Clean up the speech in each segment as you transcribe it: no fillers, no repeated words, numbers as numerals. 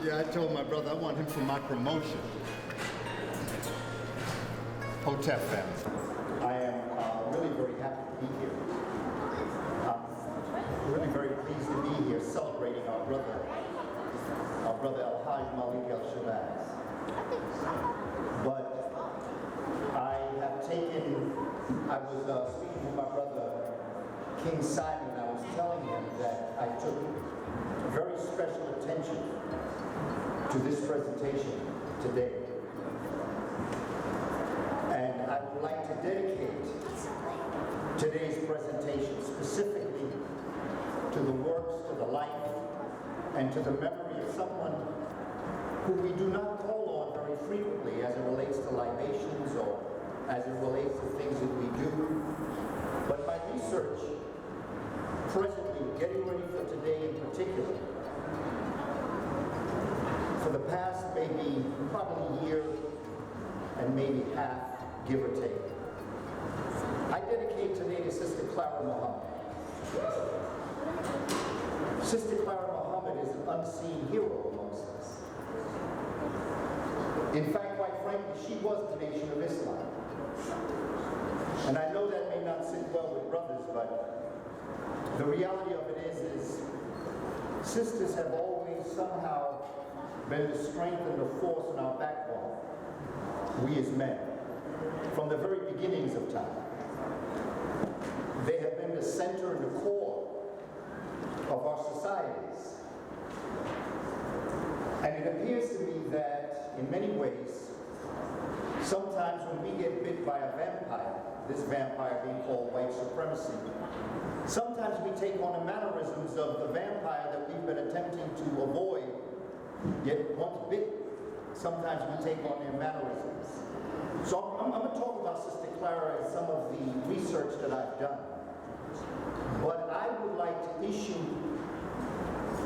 Yeah, I told my brother I want him for my promotion. Hotep family. I am really very happy to be here. Really very pleased to be here celebrating our brother Al-Hajj Malik al-Shabazz. But I was speaking with my brother King Simon, and I was telling him that I took very special attention to this presentation today. And I would like to dedicate today's presentation specifically to the works, to the life, and to the memory of someone who we do not call on very frequently as it relates to libations or as it relates to things that we do. But my research, presently getting ready for today in particular, for the past maybe probably year and maybe half, give or take, I dedicate today to Sister Clara Muhammad. Sister Clara Muhammad is an unseen hero amongst us. In fact, quite frankly, she was the Nation of Islam. And I know that may not sit well with brothers, but the reality of it is sisters have always somehow been the strength and the force in our backbone, we as men, from the very beginnings of time. They have been the center and the core of our societies. And it appears to me that, in many ways, sometimes when we get bit by a vampire, this vampire being called white supremacy, sometimes we take on the mannerisms of the vampire that we've been attempting to avoid, yet once bit, sometimes we take on their mannerisms. So I'm going to talk about Sister Clara and some of the research that I've done. But I would like to issue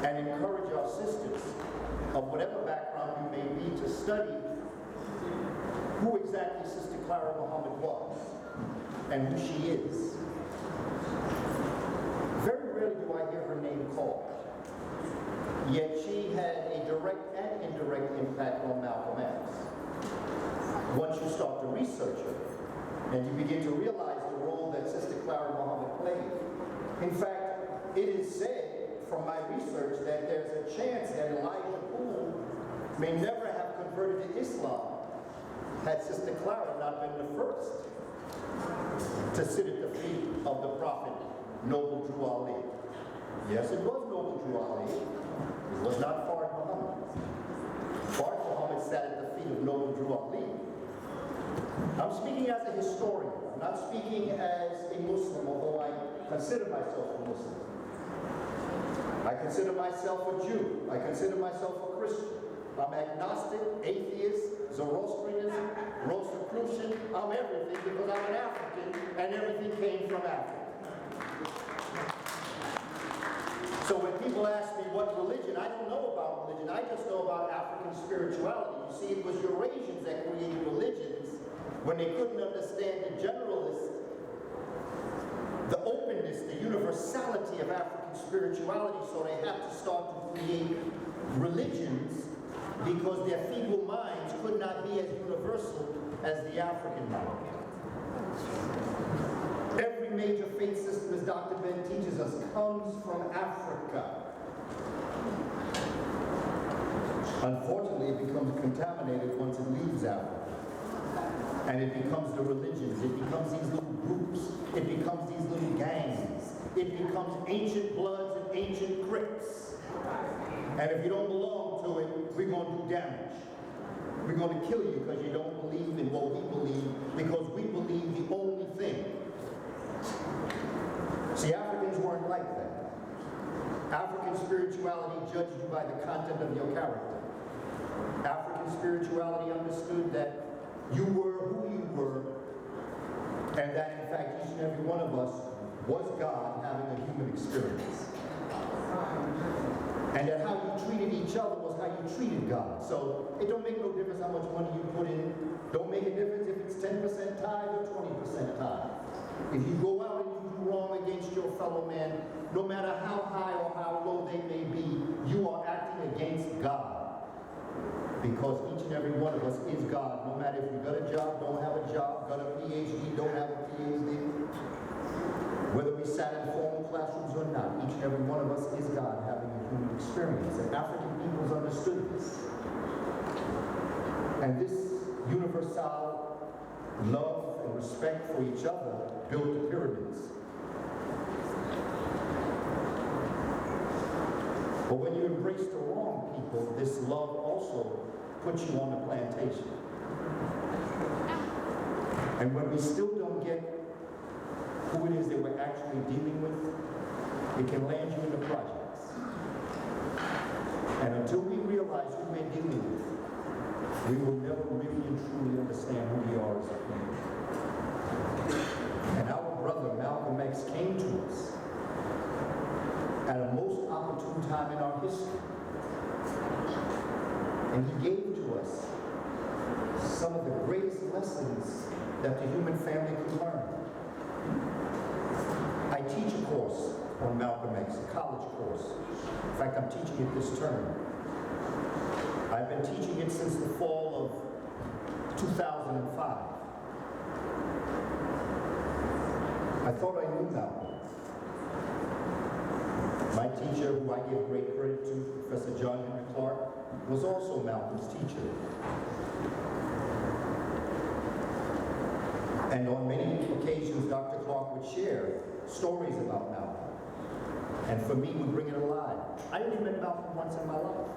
and encourage our sisters of whatever background you may be to study who exactly Sister Clara Muhammad was and who she is. Very rarely do I hear her name called, yet she had a direct and indirect impact on Malcolm X. Once you start to research her, and you begin to realize the role that Sister Clara Muhammad played. In fact, it is said from my research that there's a chance that Elijah Poole may never have converted to Islam had Sister Clara not been the first to sit at the feet of the Prophet, Noble Drew Ali. Yes, it was Noble Drew Ali. It was not Fard Muhammad. Fard Muhammad sat at the feet of Noble Drew Ali. I'm speaking as a historian. I'm not speaking as a Muslim, although I consider myself a Muslim. I consider myself a Jew. I consider myself a Christian. I'm agnostic, atheist, Zoroastrianism, Rosicrucian. I'm everything because I'm an African and everything came from Africa. So when people ask me what religion, I don't know about religion. I just know about African spirituality. You see, it was Eurasians that created religions when they couldn't understand the generalist, the openness, the universality of African spirituality, so they had to start to create religions because their feeble minds could not be as universal as the African mind. Every major faith system, as Dr. Ben teaches us, comes from Africa. Unfortunately, it becomes contaminated once it leaves Africa. And it becomes the religions, it becomes these little groups, it becomes these little gangs, it becomes ancient bloods and ancient crypts. And if you don't belong to it, we're going to do damage. We're going to kill you because you don't believe in what we believe, because we believe the only thing. See, Africans weren't like that. African spirituality judged you by the content of your character. African spirituality understood that you were who you were, and that in fact each and every one of us was God having a human experience. And that how you treated each other was how you treated God. So it don't make no difference how much money you put in. Don't make a difference if it's 10% tithe or 20% tithe. If you go out and you do wrong against your fellow man, no matter how high or how low they may be, you are acting against God. Because each and every one of us is God, no matter if you got a job, don't have a job, got a PhD, don't have a PhD. Whether we sat in formal classrooms or not, each and every one of us is God having a human experience. And African peoples understood this. And this universal love and respect for each other built the pyramids. But when you embrace the wrong people, this love also puts you on the plantation. And when we still don't get who it is that we're actually dealing with, it can land you in the projects. And until we realize who we're dealing with, we will never really and truly understand who we are as a people. And our brother Malcolm X came to us at a most opportune time in our history. And he gave to us some of the greatest lessons that the human family can learn. I teach a course on Malcolm X, a college course. In fact, I'm teaching it this term. I've been teaching it since the fall of 2005. I thought I knew Malcolm. My teacher, who I give great credit to, Professor John Henry Clark, was also Malcolm's teacher. And on many occasions, Dr. Clark would share stories about Malcolm. And for me, would bring it alive. I only met Malcolm once in my life.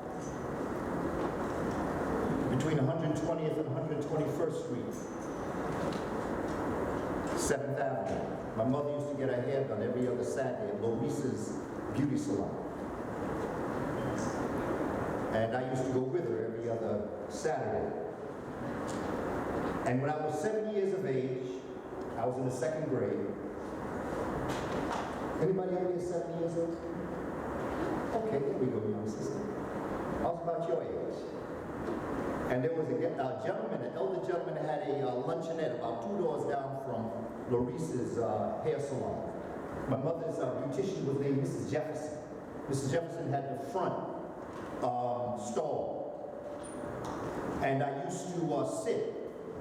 Between 120th and 121st Street, 7th Avenue. My mother used to get her hair done every other Saturday at Maurice's beauty salon. And I used to go with her every other Saturday. And when I was 7 years of age, I was in the 2nd grade. Anybody out here 7 years old? Okay, there we go, young sister. I was about your age. And there was a gentleman, an elder gentleman that had a luncheonette about 2 doors down from Maurice's hair salon. My mother's beautician was named Mrs. Jefferson. Mrs. Jefferson had the front stall. And I used to sit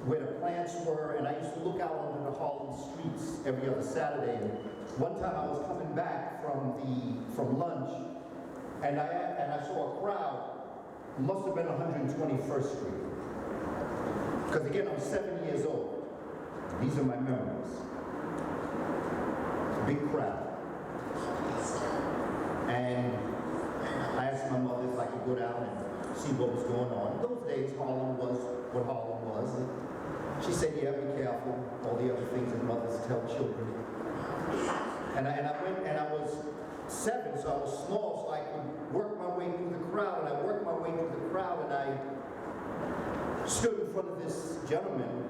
where the plants were, and I used to look out onto the Harlem streets every other Saturday. And one time I was coming back from lunch, and I saw a crowd. Must have been 121st Street. Because again, I'm 7 years old. These are my memories. Big crowd. And I asked my mother if I could go down and see what was going on. In those days, Harlem was what Harlem was. And she said, yeah, be careful. All the other things that mothers tell children. And I went, and I was 7, so I was small, so I could work my way through the crowd. And I worked my way through the crowd, and I stood in front of this gentleman,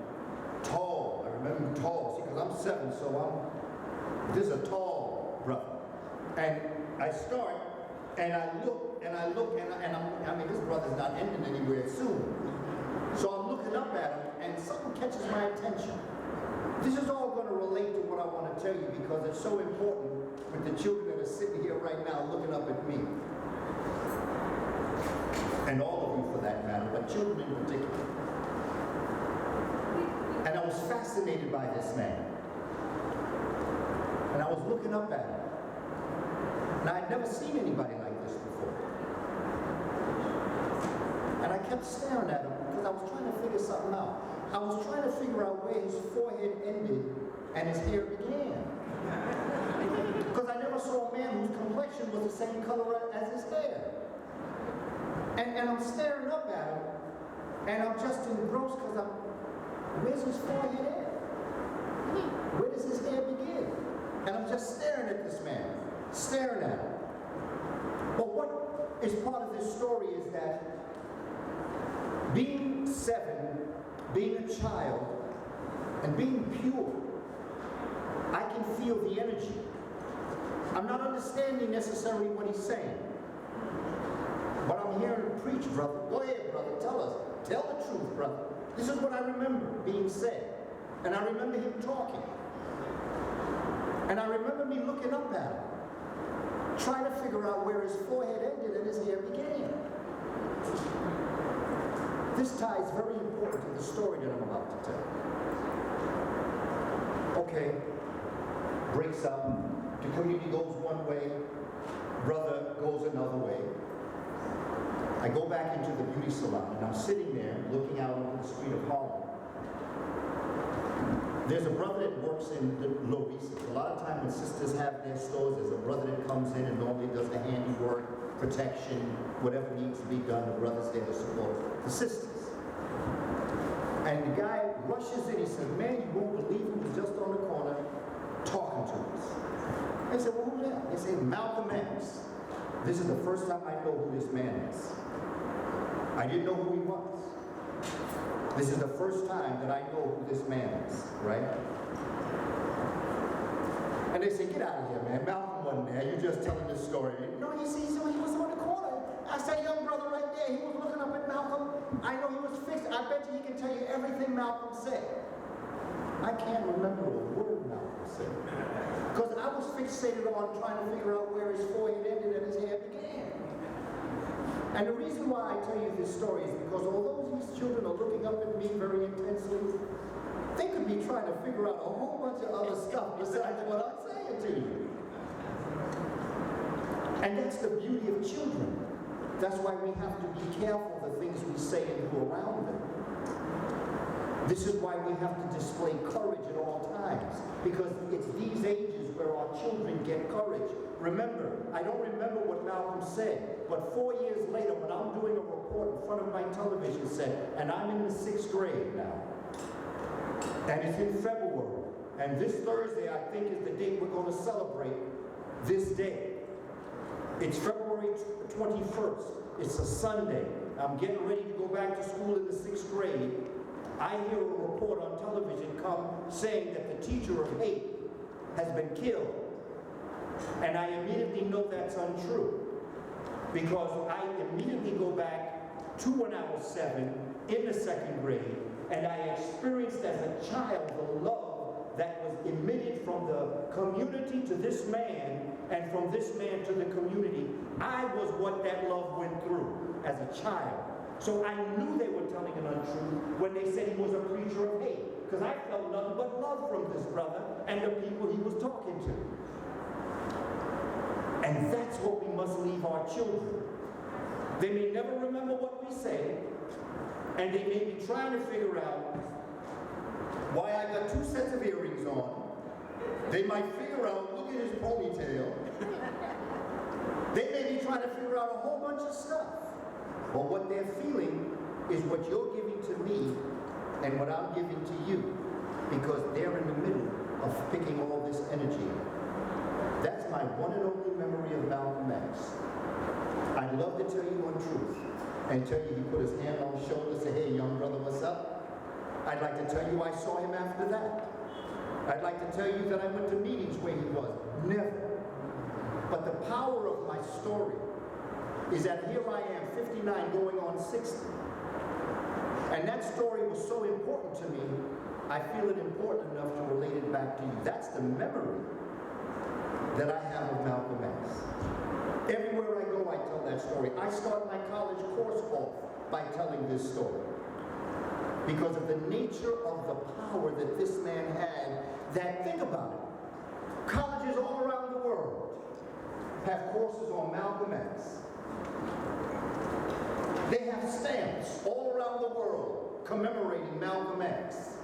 tall. I remember him tall. See, because I'm 7, so this is a tall brother. And I start, and I look, and I mean, this brother's not ending anywhere soon. So I'm looking up at him, and something catches my attention. This is all going to relate to what I want to tell you because it's so important with the children that are sitting here right now looking up at me. And all of you for that matter, but children in particular. And I was fascinated by this man. And I was looking up at him. And I had never seen anybody like this before. And I kept staring at him because I was trying to figure something out. I was trying to figure out where his forehead ended and his hair began. Because I never saw a man whose complexion was the same color as his hair. And I'm staring up at him, and I'm just engrossed because where's his forehead at? Where does his hair begin? And I'm just staring at this man, staring at him. But what is part of this story is that being 7, being a child, and being pure, I can feel the energy. I'm not understanding necessarily what he's saying. But I'm hearing him preach, brother. Go ahead, brother, tell us. Tell the truth, brother. This is what I remember being said. And I remember him talking. And I remember me looking up at him, trying to figure out where his forehead ended and his hair began. This tie is very important to the story that I'm about to tell. Okay, breaks up, the community goes one way, brother goes another way. I go back into the beauty salon and I'm sitting there looking out onto the street of Harlem. There's a brother that works in the Lorisas. A lot of times when sisters have their stores, there's a brother that comes in and normally does the handiwork, protection, whatever needs to be done. The brother's there to support the sisters. And the guy rushes in, he says, man, you won't believe him, he's just on the corner talking to us. I said, well, who's that? They say, Malcolm X. This is the first time I know who this man is. I didn't know who he was. This is the first time that I know who this man is, right? And they say, get out of here, man. Malcolm wasn't there. You're just telling this story. No, he was on the corner. I said, young brother right there. He was looking up at Malcolm. I know he was fixed. I bet you he can tell you everything Malcolm said. I can't remember a word Malcolm said. Because I was fixated on trying to figure out where his forehead ended and his hair began. And the reason why I tell you this story is because although these children are looking up at me very intensely, they could be trying to figure out a whole bunch of other stuff besides what I'm saying to you. And that's the beauty of children. That's why we have to be careful the things we say and do around them. This is why we have to display courage at all times, because it's these ages where our children get courage. Remember, I don't remember what Malcolm said, but 4 years later when I'm doing a report in front of my television set, and I'm in the 6th grade now, and it's in February, and this Thursday I think is the date we're going to celebrate this day. It's February 21st. It's a Sunday. I'm getting ready to go back to school in the 6th grade. I hear a report on television come saying that the teacher of hate has been killed. And I immediately know that's untrue, because I immediately go back to when I was 7 in the 2nd grade, and I experienced as a child the love that was emitted from the community to this man, and from this man to the community. I was what that love went through as a child. So I knew they were telling an untruth when they said he was a preacher of hate, because I felt nothing but love from this brother and the people he was talking to. And that's what we must leave our children. They may never remember what we say, and they may be trying to figure out Why I got 2 sets of earrings on. They might figure out, look at his ponytail. They may be trying to figure out a whole bunch of stuff. But what they're feeling is what you're giving to me and what I'm giving to you, because they're in the middle of picking all this energy. That's my one and only memory of Malcolm X. I'd love to tell you one truth and tell you he put his hand on his shoulder and say, hey, young brother, what's up? I'd like to tell you I saw him after that. I'd like to tell you that I went to meetings where he was. Never. But the power of my story is that here I am, 59, going on 60. And that story was so important to me, I feel it important enough to relate it back to you. That's the memory that I have of Malcolm X. Everywhere I go, I tell that story. I start my college course off by telling this story, because of the nature of the power that this man had. That, think about it, colleges all around the world have courses on Malcolm X. They have stamps all around the world commemorating Malcolm X.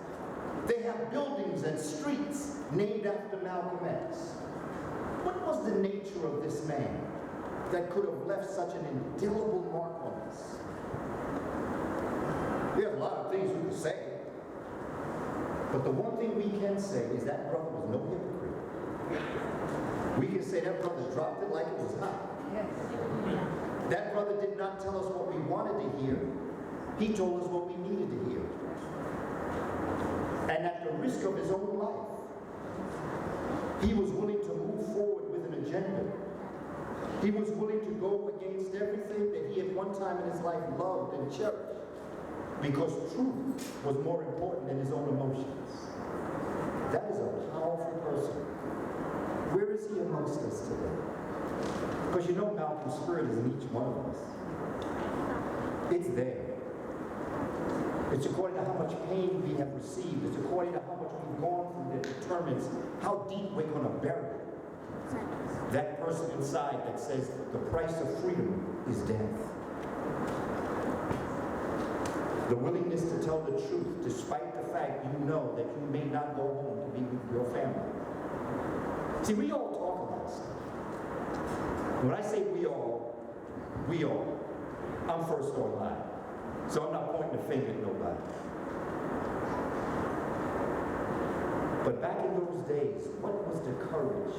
They have buildings and streets named after Malcolm X. What was the nature of this man that could have left such an indelible mark on us? We have a lot of things we could say, but the one thing we can say is that brother was no hypocrite. We can say that brother dropped it like it was hot. That brother did not tell us what we wanted to hear. He told us what we needed to hear. And at the risk of his own life, he was willing to move forward with an agenda. He was willing to go against everything that he at one time in his life loved and cherished, because truth was more important than his own emotions. That is a powerful person. Where is he amongst us today? Because you know Malcolm's spirit is in each one of us. It's there. It's according to how much pain we have received. It's according to how much we've gone through that determines how deep we're going to bury it. That person inside that says the price of freedom is death. The willingness to tell the truth despite the fact you know that you may not go home to be with your family. See, we all talk about stuff. When I say we all, I'm first on line. So I'm not pointing a finger at nobody. But back in those days, what was the courage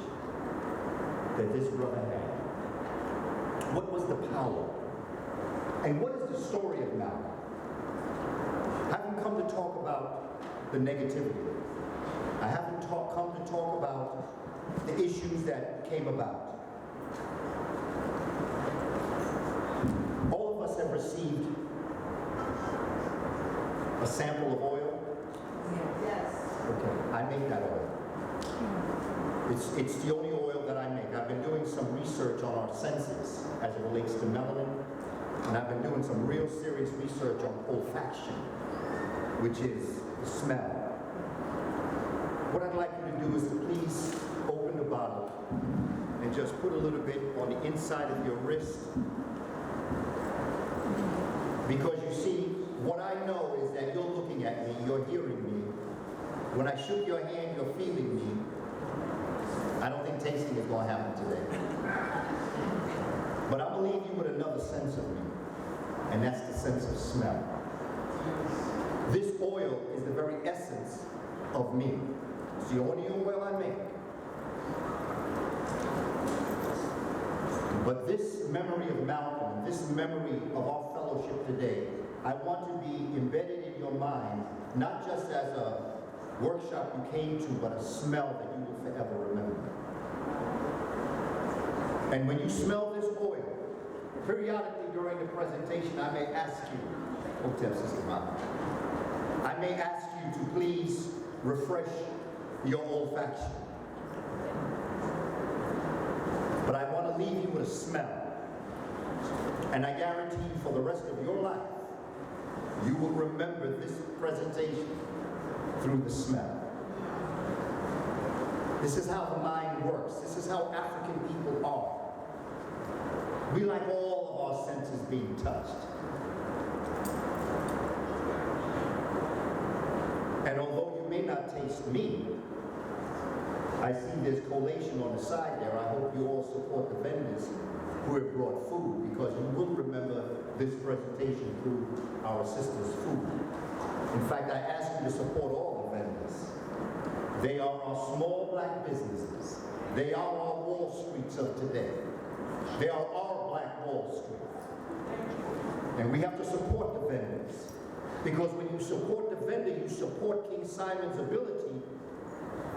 that this brother had? What was the power? And what is the story of Malcolm? I haven't come to talk about the negativity. I haven't come to talk about the issues that came about. All of us have received a sample of oil. Yes. Okay, I make that oil. It's the only oil that I make. I've been doing some research on our senses as it relates to melanin, and I've been doing some real serious research on olfaction, which is the smell. What I'd like you to do is to please open the bottle and just put a little bit on the inside of your wrist. Because you see, what I know is that you're looking at me, you're hearing me. When I shook your hand, you're feeling me. I don't think tasting is going to happen today. But I will leave you with another sense of me, and that's the sense of smell. This oil is the very essence of me. It's the only oil I make. But this memory of Malcolm, this memory of our fellowship today, I want to be embedded in your mind, not just as a workshop you came to, but a smell that you will forever remember. And when you smell this oil, periodically during the presentation, I may ask you, I may ask you to please refresh your olfaction. But I want to leave you with a smell. And I guarantee you for the rest of your life, you will remember this presentation through the smell. This is how the mind works. This is how African people are. We like all of our senses being touched. And although you may not taste me, I see there's collation on the side there. I hope you all support the vendors who have brought food, because you will remember this presentation through our sisters' food. In fact, I ask you to support all the vendors. They are our small black businesses. They are our Wall Streets of today. They are our Black Wall Street. And we have to support the vendors. Because when you support the vendor, you support King Simon's ability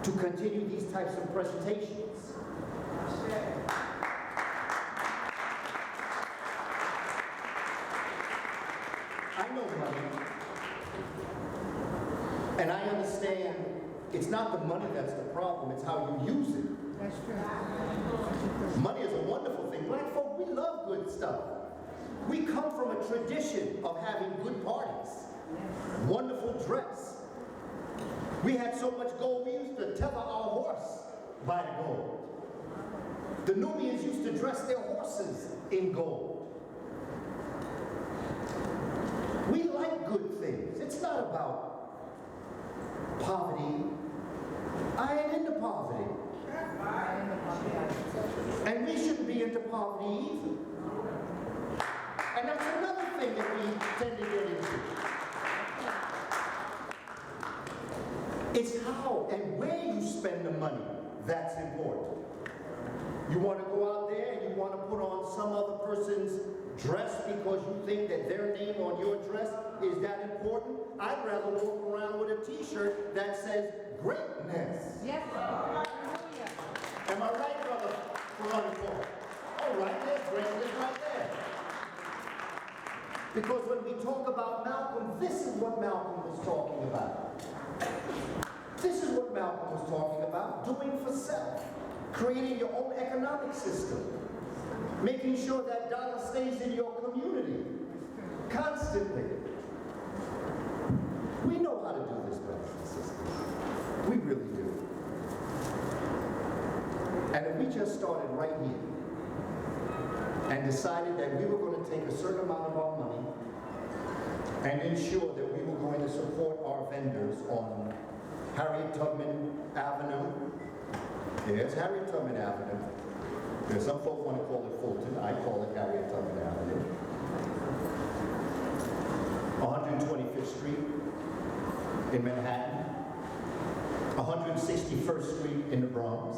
to continue these types of presentations. I know money. And I understand it's not the money that's the problem, it's how you use it. That's true. Money is a wonderful thing. Black folk, we love good stuff. We come from a tradition of having good parties, wonderful dress. We had so much gold, we used to tether our horse by the gold. The Nubians used to dress their horses in gold. We like good things. It's not about poverty. I ain't into poverty. And we shouldn't be into poverty either. And that's another thing that we tend to get into. It's how and where you spend the money that's important. You want to go out there and you want to put on some other person's dress because you think that their name on your dress is that important? I'd rather walk around with a t-shirt that says greatness. Yes. Am I right, brother? All right, there's greatness right there. Because when we talk about Malcolm, this is what Malcolm was talking about. This is what Malcolm was talking about, doing for self, creating your own economic system, making sure that dollar stays in your community, Constantly. We know how to do this, brothers and sisters. We really do. And if we just started right here and decided that we were going to take a certain amount of our money and ensure that we were going to support our vendors on Harriet Tubman Avenue. Yes, Harriet Tubman Avenue. There's some folks want to call it Fulton. I call it Harriet Tubman Avenue. 125th Street in Manhattan. 161st Street in the Bronx.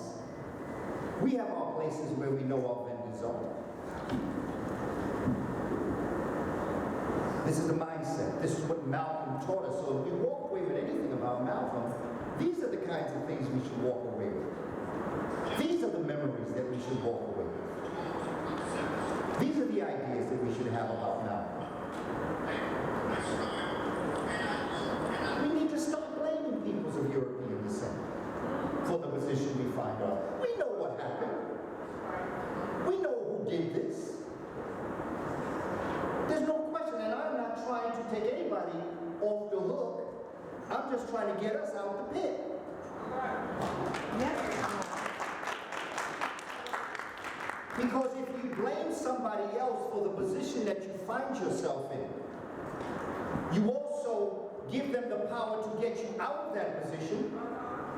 We have our places where we know our vendors are. This is the mindset. This is what Malcolm taught us. So if we walk away with anything about Malcolm, these are the kinds of things we should walk away with. These are the memories that we should walk away with. These are the ideas that we should have about Malcolm. We need to stop blaming peoples of European descent for the position we find ourselves. We know what happened. We know who did this. There's no question, and I'm not trying to take anybody off the hook. I'm just trying to get us out the pit. Because if you blame somebody else for the position that you find yourself in, you also give them the power to get you out of that position,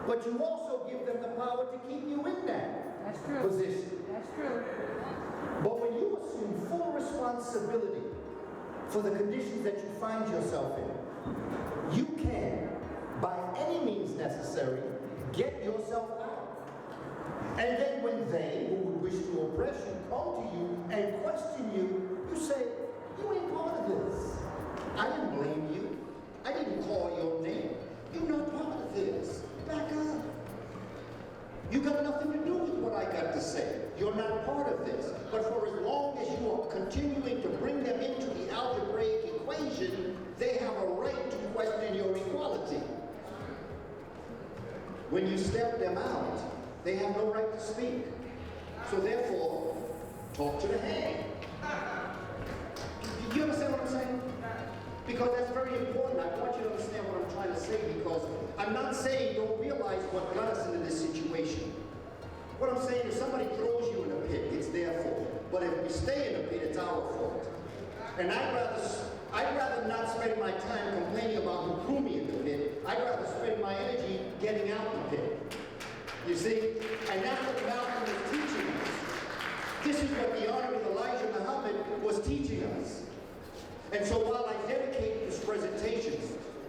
but you also give them the power to keep you in that position. That's true. But when you assume full responsibility for the conditions that you find yourself in, you can, by any means necessary, get yourself out. And then when they, who would wish to oppress you, come to you and question you, you say, you ain't part of this. I didn't blame you. I didn't call your name. You're not part of this. Back up. You got nothing to do with what I got to say. You're not part of this. But for as long as you are continuing to bring them into the algebraic equation, they have a right to question your equality. When you step them out, they have no right to speak. So therefore, talk to the hand. Do you understand what I'm saying? Because that's very important. I want you to understand what I'm trying to say, because I'm not saying don't realize what got us into this situation. What I'm saying is somebody throws you in a pit, it's their fault. But if we stay in a pit, it's our fault. And I'd rather not spend my time complaining about who threw me in the pit. I'd rather spend my energy getting out the pit. You see? And that's what Malcolm was teaching us. This is what the Honorable Elijah Muhammad was teaching us. And so while I dedicate this presentation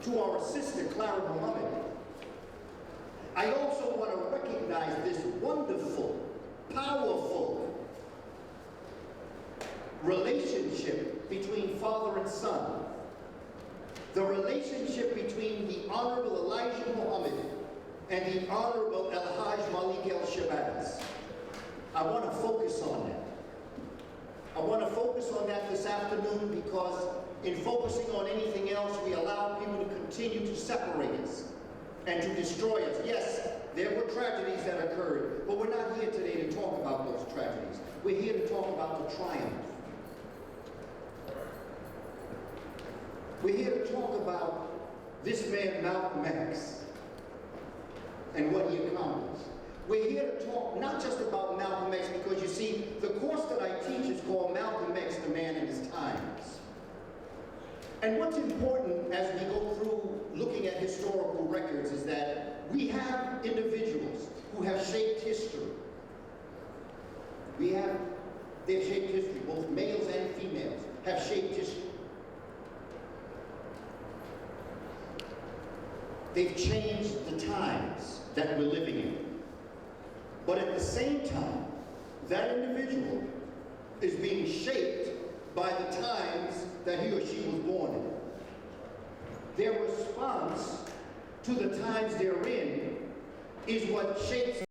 to our sister, Clara Muhammad, I also want to recognize this wonderful, powerful relationship between father and son. The relationship between the Honorable Elijah Muhammad and the Honorable El-Hajj Malik El-Shabazz. I want to focus on that. I want to focus on that this afternoon because in focusing on anything else, we allow people to continue to separate us and to destroy us. Yes, there were tragedies that occurred, but we're not here today to talk about those tragedies. We're here to talk about the triumph. We're here to talk about this man, Malcolm X, and what he accomplished. We're here to talk not just about Malcolm X, because you see, the course that I teach is called Malcolm X, the Man in His Times. And what's important as we go through looking at historical records is that we have individuals who have shaped history. They've shaped history, both males and females have shaped history. They've changed the times that we're living in. But at the same time, that individual is being shaped by the times that he or she was born in. Their response to the times they're in is what shapes